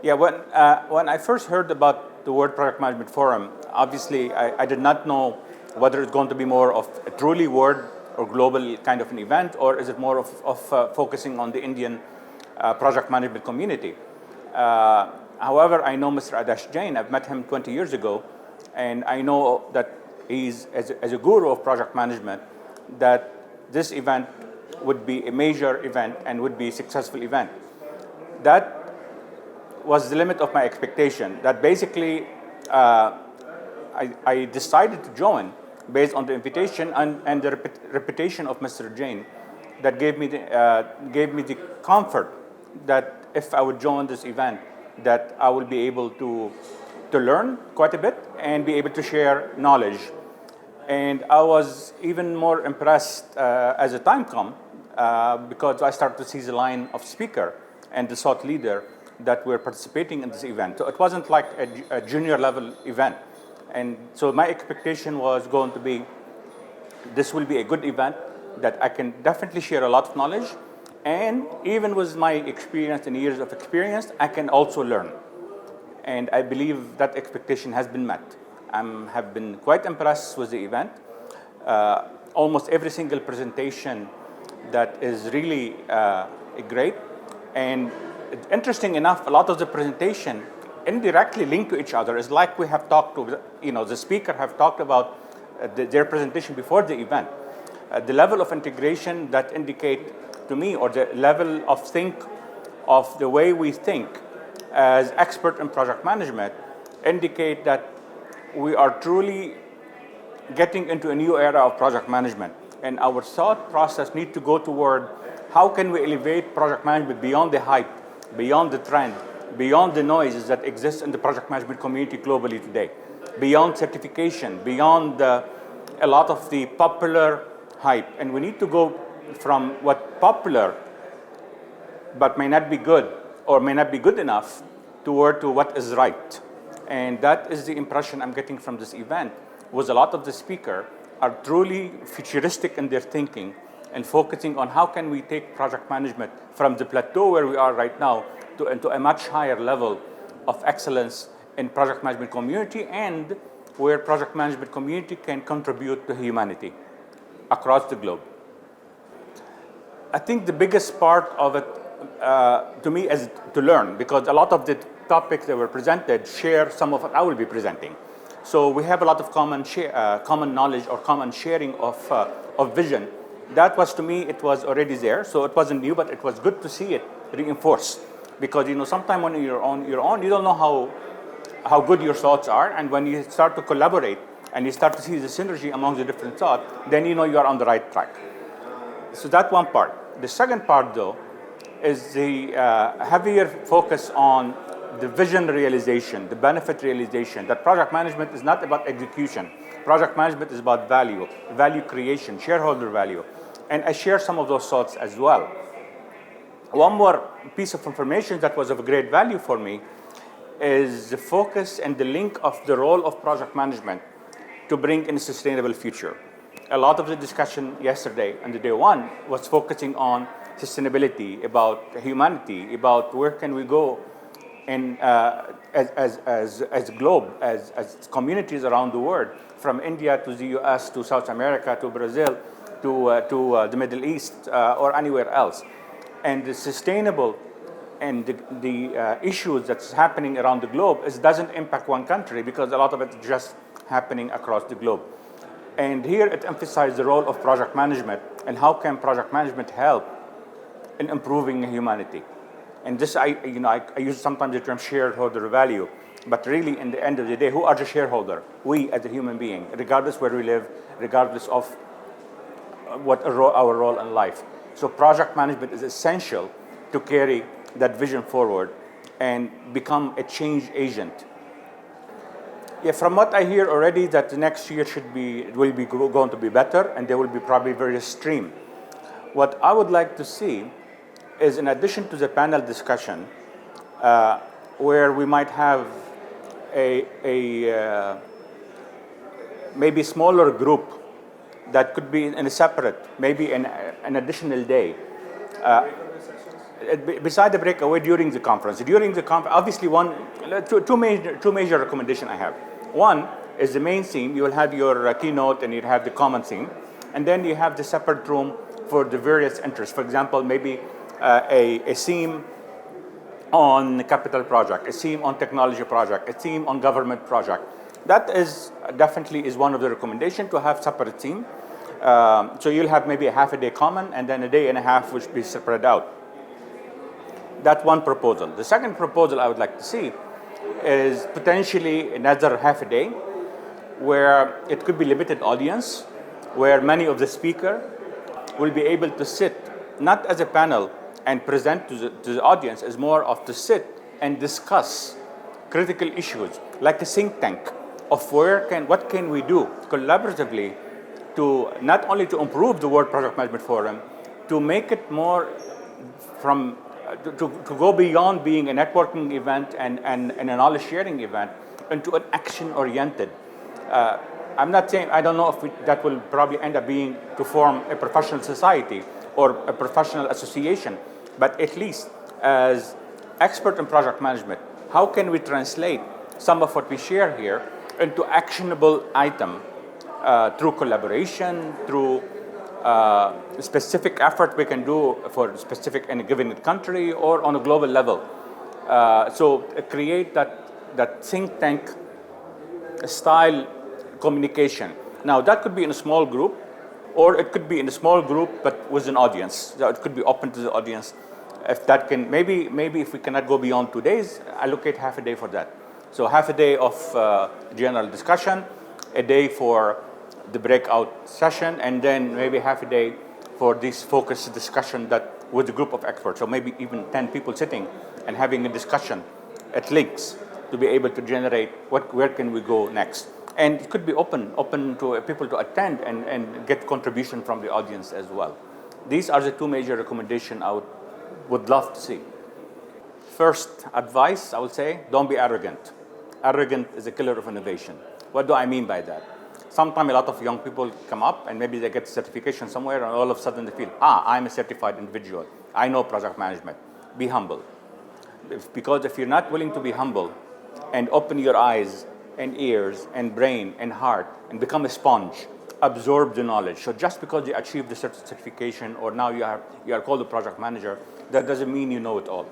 Yeah, when I first heard about the World Project Management Forum, obviously I did not know whether it's going to be more of a truly world or global kind of an event, or is it more of focusing on the Indian project management community. However, I know Mr. Adarsh Jain. I've met him 20 years ago, and I know that he's, as a guru of project management, that this event would be a major event and would be a successful event. That was the limit of my expectation. That basically I decided to join based on the invitation and the reputation of Mr. Jain that gave me the comfort that if I would join this event, that I will be able to learn quite a bit and be able to share knowledge. And I was even more impressed as the time come because I started to see the line of speaker and the thought leader that were participating in this event. So it wasn't like a junior level event. And so my expectation was going to be, this will be a good event that I can definitely share a lot of knowledge. And even with my experience and years of experience, I can also learn. And I believe that expectation has been met. I have been quite impressed with the event. Almost every single presentation that is really great. And interesting enough, a lot of the presentation indirectly linked to each other. Is like we have talked to, the speaker have talked about their presentation before the event. The level of integration that indicate to me, or the level of the way we think as expert in project management, indicate that we are truly getting into a new era of project management. And our thought process need to go toward how can we elevate project management beyond the hype, beyond the trend, beyond the noises that exist in the project management community globally today, beyond certification, beyond a lot of the popular hype. And we need to go from what popular but may not be good or may not be good enough toward to what is right. And that is the impression I'm getting from this event, was a lot of the speakers are truly futuristic in their thinking and focusing on how can we take project management from the plateau where we are right now into a much higher level of excellence in project management community, and where project management community can contribute to humanity across the globe. I think the biggest part of it to me is to learn, because a lot of the topics that were presented share some of what I will be presenting. So we have a lot of common knowledge or common sharing of vision. That was, to me, it was already there. So it wasn't new, but it was good to see it reinforced. Because sometimes when you're on your own, you don't know how good your thoughts are. And when you start to collaborate and you start to see the synergy among the different thoughts, then you know you are on the right track. So that's one part. The second part, though, is the heavier focus on the vision realization, the benefit realization, that project management is not about execution. Project management is about value creation, shareholder value. And I share some of those thoughts as well. One more piece of information that was of great value for me is the focus and the link of the role of project management to bring in a sustainable future. A lot of the discussion yesterday and the day one was focusing on sustainability, about humanity, about where can we go in, as a globe, as communities around the world, from India to the US to South America to Brazil to the Middle East or anywhere else. And the sustainable and the issues that's happening around the globe doesn't impact one country, because a lot of it is just happening across the globe. And here it emphasized the role of project management and how can project management help in improving humanity. And this, I use sometimes the term shareholder value, but really in the end of the day, who are the shareholder? We as a human being, regardless where we live, regardless of what our role in life. So project management is essential to carry that vision forward and become a change agent. Yeah, from what I hear already, that the next year will be going to be better, and there will be probably various streams. What I would like to see is, in addition to the panel discussion, where we might have a maybe smaller group that could be in a separate, maybe an additional day. Beside the breakaway during the conference. Obviously two major recommendations I have. One is the main theme. You will have your keynote and you have the common theme. And then you have the separate room for the various interests. For example, maybe a theme on capital project, a theme on technology project, a theme on government project. That is definitely is one of the recommendations, to have separate theme. So you'll have maybe a half a day common and then a day and a half which be spread out. That's one proposal. The second proposal I would like to see is potentially another half a day where it could be limited audience, where many of the speakers will be able to sit, not as a panel and present to the audience, as more of to sit and discuss critical issues, like a think tank of what can we do collaboratively to not only to improve the World Project Management Forum, to make it more from to go beyond being a networking event and a knowledge sharing event into an action oriented. I'm not saying, I don't know if that will probably end up being to form a professional society or a professional association, but at least as expert in project management, how can we translate some of what we share here into actionable item through collaboration, through specific effort we can do for specific in a given country or on a global level. So create that think tank style communication. Now that could be in a small group, or it could be in a small group but with an audience. So it could be open to the audience. If that can, maybe if we cannot go beyond 2 days, allocate half a day for that. So half a day of general discussion, a day for the breakout session, and then maybe half a day for this focused discussion that with a group of experts. So maybe even 10 people sitting and having a discussion at links to be able to generate where can we go next. And it could be open to people to attend and get contribution from the audience as well. These are the two major recommendations I would love to see. First advice, I would say, don't be arrogant. Arrogant is a killer of innovation. What do I mean by that? Sometimes a lot of young people come up and maybe they get certification somewhere and all of a sudden they feel, I'm a certified individual. I know project management. Be humble. Because if you're not willing to be humble and open your eyes and ears and brain and heart and become a sponge, absorb the knowledge. So just because you achieve the certification or now you are called a project manager, that doesn't mean you know it all.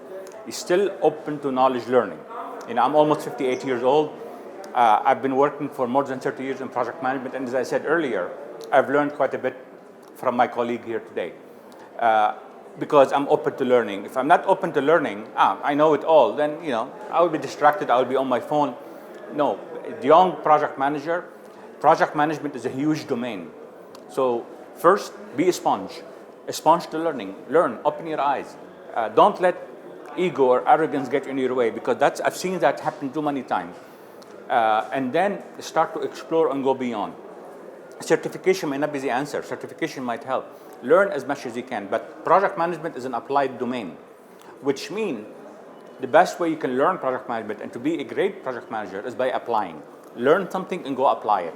You're still open to knowledge learning. I'm almost 58 years old. I've been working for more than 30 years in project management, and as I said earlier, I've learned quite a bit from my colleague here today. Because I'm open to learning. If I'm not open to learning, I know it all, then I will be distracted, I will be on my phone. No, the young project manager, project management is a huge domain. So first, be a sponge to learning. Learn, open your eyes. Don't let ego or arrogance get in your way, because I've seen that happen too many times. And then start to explore and go beyond. Certification may not be the answer. Certification might help. Learn as much as you can, but project management is an applied domain, which means the best way you can learn project management and to be a great project manager is by applying. Learn something and go apply it.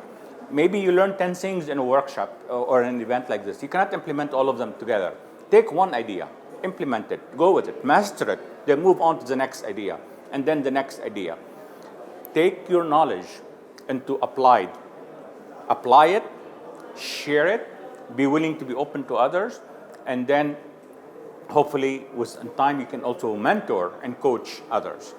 Maybe you learn 10 things in a workshop or an event like this. You cannot implement all of them together. Take one idea, implement it, go with it, master it, then move on to the next idea, and then the next idea. Take your knowledge into applied. Apply it, share it, be willing to be open to others, and then hopefully with time you can also mentor and coach others.